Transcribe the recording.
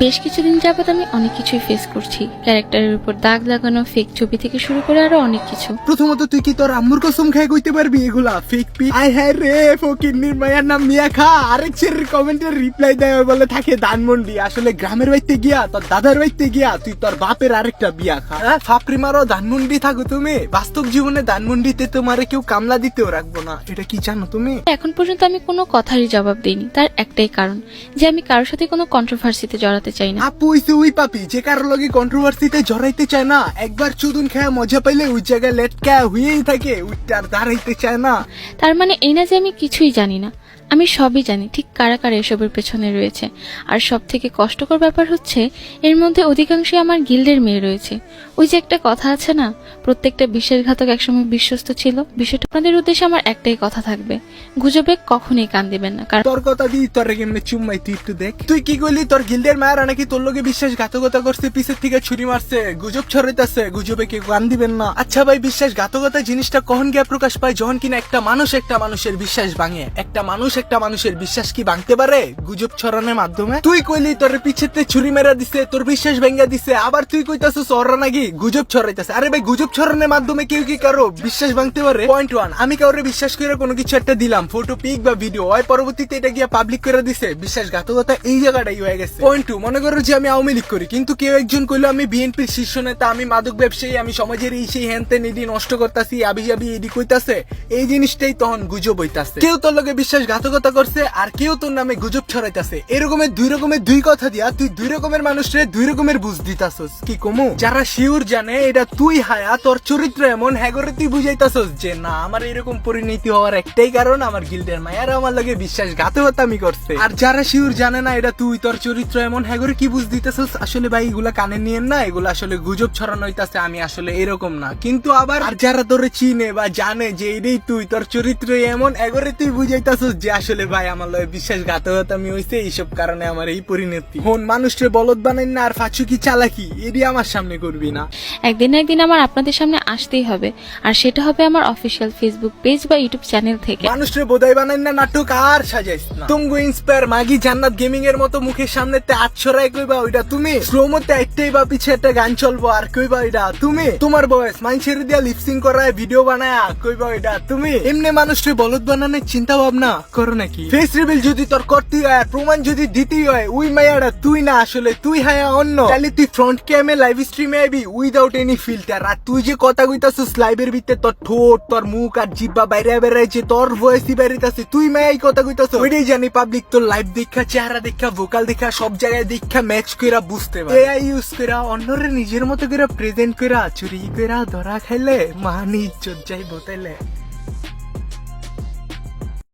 বেশ কিছুদিন যাবত আমি অনেক কিছুই ফেস করছি, ক্যারেক্টারের উপর দাগ লাগানো, ফেক ছবি থেকে শুরু করে আরো অনেক কিছু। প্রথমত তুই কি তোর আম্মুর কসম খাই কইতে পারবি এগুলা ফেক পি? আই হ্যাঁ রে, ফকিন্নির মায়ের নাম মিয়া খা। আরেক ছেলের কমেন্টের রিপ্লাই দেয় বলে থাকে ধানমন্ডি, আসলে গ্রামের বাড়িতে গিয়া তোর দাদার বাড়িতে গিয়া তুই তোর বাপের আরেকটা বিয়া খা। হ্যাঁ ফাপড়ি মারো, ধানমন্ডি থাকো তুমি। বাস্তব জীবনে ধানমন্ডিতে তোমারে কেউ কামলা দিতেও রাখবো না, এটা কি জানো তুমি? এখন পর্যন্ত আমি কোনো কথারই জবাব দিইনি, তার একটাই কারণ যে আমি কারোর সাথে কোনো কন্ট্রোভার্সিতে জড়াতে চাই না। আপু হইছে ওই পাপি যে কারোর লগে কন্ট্রোভার্সিতে জড়াইতে চায় না। একবার চুদুন খেয়া মজা পাইলে ওই জায়গায় লেটকা হয়েই থাকে, ওইটার দাঁড়াইতে চায় না। তার মানে এই না যে আমি কিছুই জানি না, আমি সবই জানি, ঠিক কারা কারা এসবের পেছনে রয়েছে। আর সব থেকে কষ্টকর ব্যাপার হচ্ছে এর মধ্যে অধিকাংশই আমার গিল্ডের মেয়ে রয়েছে। ওই যে একটা কথা আছে না, প্রত্যেকটা বিশ্বাসঘাতক একসময় বিশ্বস্ত ছিল। বিষয়টা আপনাদের উদ্দেশ্যে আমার একটাই কথা থাকবে, গুজবে কখনোই কান দিবেন না। কারণ তোর কথা দি তোর কেমনে চুম্মাই তুই একটু দেখ। তুই কি কইলি তোর গিল্ডের মায়েরা নাকি তোর লগে বিশ্বাসঘাতকতা করছে, পিছের থেকে ছুরি মারছে, গুজব ছড়াইতেছে, গুজবে কেউ কান দিবেন না। আচ্ছা ভাই, বিশ্বাসঘাতকতা জিনিসটা কখন গিয়ে প্রকাশ পায়? যখন কিনা একটা মানুষের বিশ্বাস ভাঙে। একটা মানুষের বিশ্বাস কি ভাঙতে পারে গুজব ছড়ানোর মাধ্যমে? তুই কইলি তোর পিছেতে ছুরি মেরা দিছে, তোর বিশ্বাস ভেঙ্গা দিছে, আবার তুই কইতাছিস ওরা নাকি গুজব ছড়াইতেছে। আরে ভাই, গুজব ছড়ানোর মাধ্যমে কেউ কি কারো বিশ্বাস ভাঙতে পারে? পয়েন্ট ওয়ান, আমি কাউরে বিশ্বাস করে কোনো কিছু একটা দিলাম, ফটো পিক বা ভিডিও, হয় পরবর্তীতে এটা গিয়া পাবলিক করে দিছে, বিশ্বাসঘাতকতা এই জায়গাটাই হয়ে গেছে। পয়েন্ট টু, মনে করো যে আমি আওয়ামী লীগ করি, কিন্তু কেউ একজন কইলো আমি বিএনপির শীর্ষ নেতা, আমি মাদক ব্যবসায়ী, আমি সমাজের এই সেই হ্যানতে নিডি নষ্ট করতেছি, আবি যাবি এডি কইতাছে, এই জিনিসটাই তখন গুজব হইতাছে। কেউ তোর লগে বিশ্বাসঘাতকতা করছে আর কেউ তোর নামে গুজব ছড়াইতাছে। এরকমের দুই কথা দিয়া তুই দুই রকমের মানুষরে দুই রকমের বুঝ দিতাছস। কি কমু? যারা শিওর জানে এটা তুই হায়া, তোর চরিত্র এমন, হ্যাগরে তুই বুঝাইতাছস যে না আমার এরকম পরিণতি হওয়ার একটাই কারণ আমার গিল্ডের মায়েরা আমার লগে বিশ্বাসঘাতকতা আমি করছে। আর যারা শিওর জানে না এটা তুই, তোর চরিত্র এমন, হ্যাগরে কি বুঝ দিতাছস? আসলে ভাই এগুলা কানে নিয়েন না, এগুলা আসলে গুজব ছড়ানো হইতাছে, আমি আসলে এরকম না। কিন্তু আবার আর যারা তোরে চিনে বা জানে যে এটাই তুই, তোর চরিত্র এমন, এগরে তুই বুঝাইতাছস যে আসলে ভাই আমার লগে বিশ্বাসঘাতকতা আমি হইছে, এইসব কারণে আমার এই পরিণতি। হন মানুষকে বলদ বানাই না, আর ফাঁচু কি চালাকি এটি আমার সামনে করবি না। একদিন না একদিন আমার আপনাদের সামনে আসতেই হবে, আর সেটা হবে আমার অফিসিয়াল ফেসবুক পেজ বা ইউটিউব চ্যানেল থেকে। মানুষরে বোধাই বানাই না, নাটক আর সাজাইস না। তুমগো ইন্সপায়ার মাগি জান্নাত গেমিং এর মতো মুখের সামনে 800 কইবা ওইটা তুমি? স্লো মতে একটাই বা পিছে একটা গান চলবো আর কইবা ওইটা তুমি? তোমার বয়স মানুষের দিয়া লিপসিং করায় ভিডিও বানায় কইবা ওইটা তুমি? এমনি মানুষরে বলদ বানানোর চিন্তা ভাবনা করো নাকি? ফেস রিভিল যদি তোর করতে হয়, প্রমাণ যদি দিতেই হয়, ওই মায়াটা তুই না, আসলে তুই হায়া অন্য। তাহলে তুই ফ্রন্ট ক্যামে লাইভ স্ট্রিমে আইবি উইদাউট এনি ফিল্টার। আর তুই যে কথা কইতাছিস লাইভের ভিতরে, তোর ঠোঁট, তোর মুখ আর জিব্বা বাইরে বেড়াইছে, তোর ভয়েসই বাইরেছে, তুই মায়াই কথা কইতাছিস। ওইটাই জানি পাবলিক তোর লাইভ দেখা, চেহারা দেখা, ভোকাল দেখা, সব জায়গায় দেখা ম্যাচ কইরা বুঝতে পারে। এআই ইউজ কইরা অন্যরে নিজের মতো করে প্রেজেন্ট কইরা চুরি কইরা ধরা খাইলে মানি ইজ্জত যাইবো তাইলে।